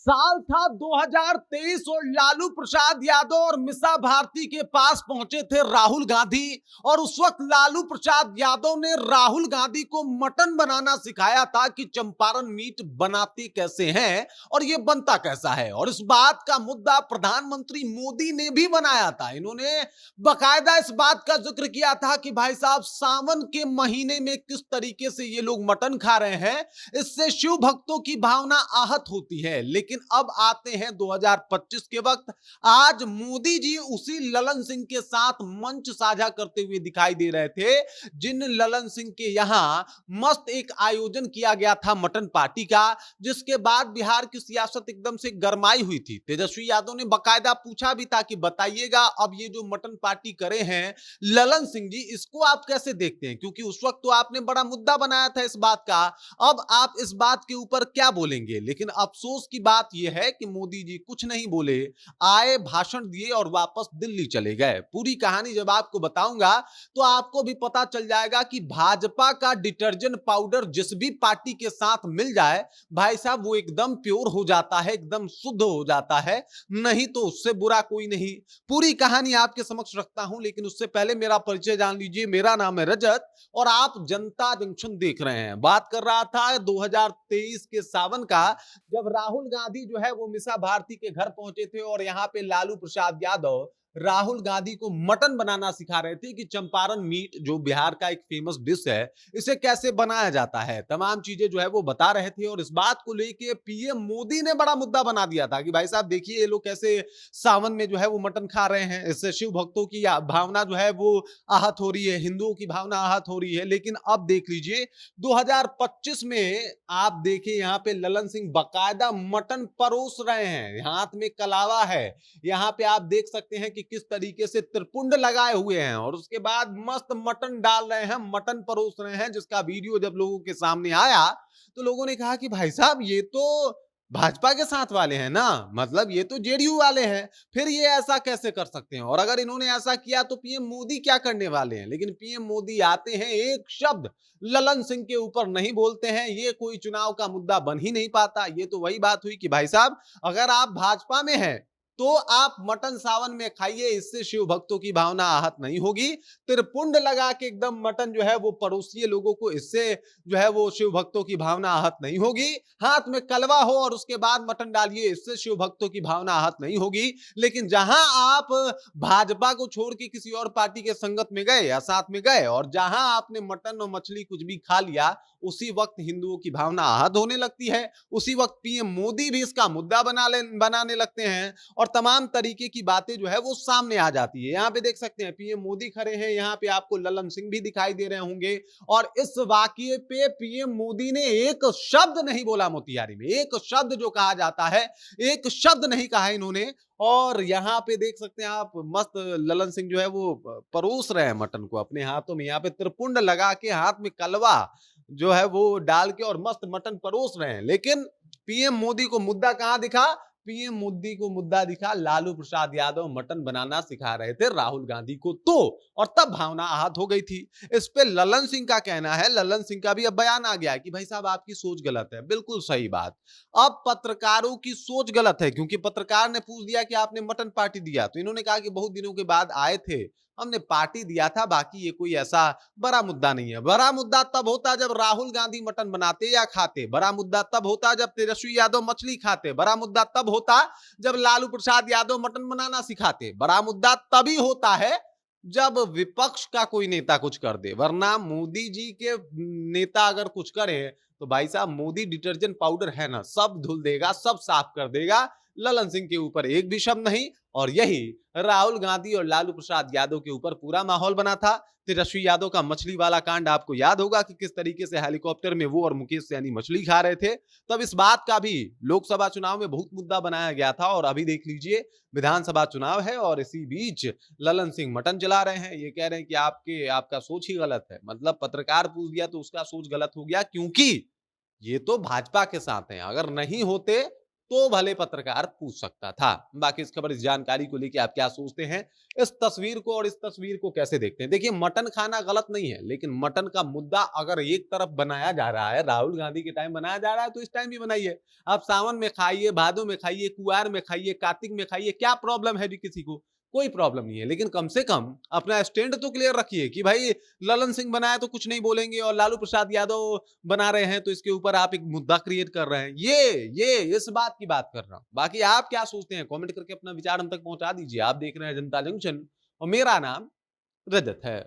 साल था 2023 और लालू प्रसाद यादव और मीसा भारती के पास पहुंचे थे राहुल गांधी। और उस वक्त लालू प्रसाद यादव ने राहुल गांधी को मटन बनाना सिखाया था कि चंपारण मीट बनाते कैसे हैं और यह बनता कैसा है। और इस बात का मुद्दा प्रधानमंत्री मोदी ने भी बनाया था। इन्होंने बकायदा इस बात का जिक्र किया था कि भाई साहब, सावन के महीने में किस तरीके से ये लोग मटन खा रहे हैं, इससे शिव भक्तों की भावना आहत होती है। लेकिन अब आते हैं 2025 के वक्त। आज मोदी जी उसी ललन सिंह के साथ मंच साझा करते हुए दिखाई दे रहे थे, जिन ललन सिंह के यहां मस्त एक आयोजन किया गया था मटन पार्टी का, जिसके बाद बिहार की सियासत एकदम से गरमाई हुई थी। तेजस्वी यादव ने बकायदा पूछा भी था कि बताइएगा, अब ये जो मटन पार्टी करे हैं ललन सिंह जी, इसको आप कैसे देखते हैं? क्योंकि उस वक्त तो आपने बड़ा मुद्दा बनाया था इस बात का। अब आप इस बात के ऊपर क्या बोलेंगे? लेकिन अफसोस की बात यह है कि मोदी जी कुछ नहीं बोले, आए, भाषण दिए और वापस दिल्ली चले गए। पूरी कहानी जब आपको बताऊंगा तो आपको भी पता चल जाएगा कि भाजपा का डिटर्जेंट पाउडर जिस भी पार्टी के साथ मिल जाए, भाई साहब, वो एकदम प्योर हो जाता है, एकदम शुद्ध हो जाता है, नहीं तो उससे बुरा कोई नहीं। पूरी कहानी आपके समक्ष रखता हूं, लेकिन उससे पहले मेरा परिचय जान लीजिए। मेरा नाम है रजत और आप जनता जंक्शन देख रहे हैं। बात कर रहा था 2023 के सावन का, जब राहुल गांधी जो है वो मीसा भारती के घर पहुंचे थे और यहां पे लालू प्रसाद यादव राहुल गांधी को मटन बनाना सिखा रहे थे कि चंपारण मीट, जो बिहार का एक फेमस डिश है, इसे कैसे बनाया जाता है। तमाम चीजें जो है वो बता रहे थे। और इस बात को लेके पीएम मोदी ने बड़ा मुद्दा बना दिया था कि भाई साहब देखिए, ये लोग कैसे सावन में जो है वो मटन खा रहे हैं, इससे शिव भक्तों की भावना जो है वो आहत हो रही है, हिंदुओं की भावना आहत हो रही है। लेकिन अब देख लीजिए 2025 में आप देखिए, यहाँ पे ललन सिंह बकायदा मटन परोस रहे हैं, हाथ में कलावा है। यहाँ पे आप देख सकते हैं कि किस तरीके से त्रिपुंड लगाए हुए हैं और उसके बाद मस्त मटन डाल रहे हैं, मटन परोस रहे हैं, जिसका वीडियो जब लोगों के सामने आया तो लोगों ने कहा कि भाई साहब, ये तो भाजपा के साथ वाले हैं ना, मतलब ये तो जेडीयू वाले हैं, फिर ये ऐसा कैसे कर सकते हैं? और अगर इन्होंने ऐसा किया तो पीएम मोदी क्या करने वाले हैं? लेकिन पीएम मोदी आते हैं, एक शब्द ललन सिंह के ऊपर नहीं बोलते हैं। ये कोई चुनाव का मुद्दा बन ही नहीं पाता। ये तो वही बात हुई कि भाई साहब, अगर आप भाजपा में हैं तो आप मटन सावन में खाइए, इससे शिव भक्तों की भावना आहत नहीं होगी। त्रिपुंड लगा के एकदम मटन जो है वो परोसिए लोगों को, इससे जो है वो शिव भक्तों की भावना आहत नहीं होगी। हाथ में कलवा हो और उसके बाद मटन डालिए, इससे शिव भक्तों की भावना आहत नहीं होगी। लेकिन जहां आप भाजपा को छोड़ के किसी और पार्टी के संगत में गए या साथ में गए और जहां आपने मटन और मछली कुछ भी खा लिया, उसी वक्त हिंदुओं की भावना आहत होने लगती है। उसी वक्त पीएम मोदी भी इसका मुद्दा बनाने लगते हैं और तमाम तरीके की बातें जो है वो सामने आ जाती है। यहाँ पे देख सकते हैं पीएम मोदी खड़े हैं, यहाँ पे आपको ललन सिंह भी दिखाई दे रहे होंगे। और इस वाकये पे पीएम मोदी ने एक शब्द नहीं बोला मोतिहारी में, एक शब्द जो कहा जाता है, एक शब्द नहीं कहा इन्होंने। और यहाँ पे देख सकते हैं आप, मस्त ललन सिंह जो है वो परोस रहे हैं मटन को अपने हाथों में, यहाँ पे त्रिपुंड लगा के हाथ में कलवा जो है वो डाल के और मस्त मटन परोस रहे हैं। लेकिन पीएम मोदी को मुद्दा कहां दिखा? पीएम मोदी को मुद्दा दिखा लालू प्रसाद यादव मटन बनाना सिखा रहे थे राहुल गांधी को, तो और तब भावना आहत हो गई थी। इस पे ललन सिंह का कहना है, ललन सिंह का भी अब बयान आ गया है कि भाई साहब आपकी सोच गलत है। बिल्कुल सही बात। अब पत्रकारों की सोच गलत है, क्योंकि पत्रकार ने पूछ दिया कि आपने मटन पार्टी दिया, तो इन्होंने कहा कि बहुत दिनों के बाद आए थे, हमने पार्टी दिया था, बाकी ये कोई ऐसा बड़ा मुद्दा नहीं है। बड़ा मुद्दा तब होता जब राहुल गांधी मटन बनाते या खाते, बड़ा मुद्दा तब होता जब तेजस्वी यादव मछली खाते, बड़ा मुद्दा तब होता जब लालू प्रसाद यादव मटन बनाना सिखाते, बड़ा मुद्दा तभी होता है जब विपक्ष का कोई नेता कुछ कर दे। वरना मोदी जी के नेता अगर कुछ करे तो भाई साहब, मोदी डिटर्जेंट पाउडर है ना, सब धुल देगा, सब साफ कर देगा। ललन सिंह के ऊपर एक भी शब्द नहीं। और यही राहुल गांधी और लालू प्रसाद यादव के ऊपर पूरा माहौल बना था। तेजस्वी यादव का मछली वाला कांड आपको याद होगा कि किस तरीके से हेलीकॉप्टर में वो और मुकेश सैनी मछली खा रहे थे। तब इस बात का भी लोकसभा चुनाव में बहुत मुद्दा बनाया गया था। और अभी देख लीजिए, विधानसभा चुनाव है और इसी बीच ललन सिंह मटन जला रहे हैं। ये कह रहे हैं कि आपका सोच ही गलत है। मतलब पत्रकार पूछ दिया तो उसका सोच गलत हो गया, क्योंकि ये तो भाजपा के साथ हैं। अगर नहीं होते तो भले पत्रकार पूछ सकता था। बाकी इस खबर, इस जानकारी को लेके आप क्या सोचते हैं, इस तस्वीर को और इस तस्वीर को कैसे देखते हैं? देखिए, मटन खाना गलत नहीं है, लेकिन मटन का मुद्दा अगर एक तरफ बनाया जा रहा है, राहुल गांधी के टाइम बनाया जा रहा है, तो इस टाइम भी बनाइए। आप सावन में खाइए, भादों में खाइए, कुआर में खाइए, कार्तिक में खाइए, क्या प्रॉब्लम है जी किसी को? कोई प्रॉब्लम नहीं है। लेकिन कम से कम अपना स्टैंड तो क्लियर रखिए कि भाई ललन सिंह बनाया तो कुछ नहीं बोलेंगे, और लालू प्रसाद यादव बना रहे हैं तो इसके ऊपर आप एक मुद्दा क्रिएट कर रहे हैं। ये इस बात की बात कर रहा हूं। बाकी आप क्या सोचते हैं, कमेंट करके अपना विचार हम तक पहुंचा दीजिए। आप देख रहे हैं जनता जंक्शन और मेरा नाम रजत है।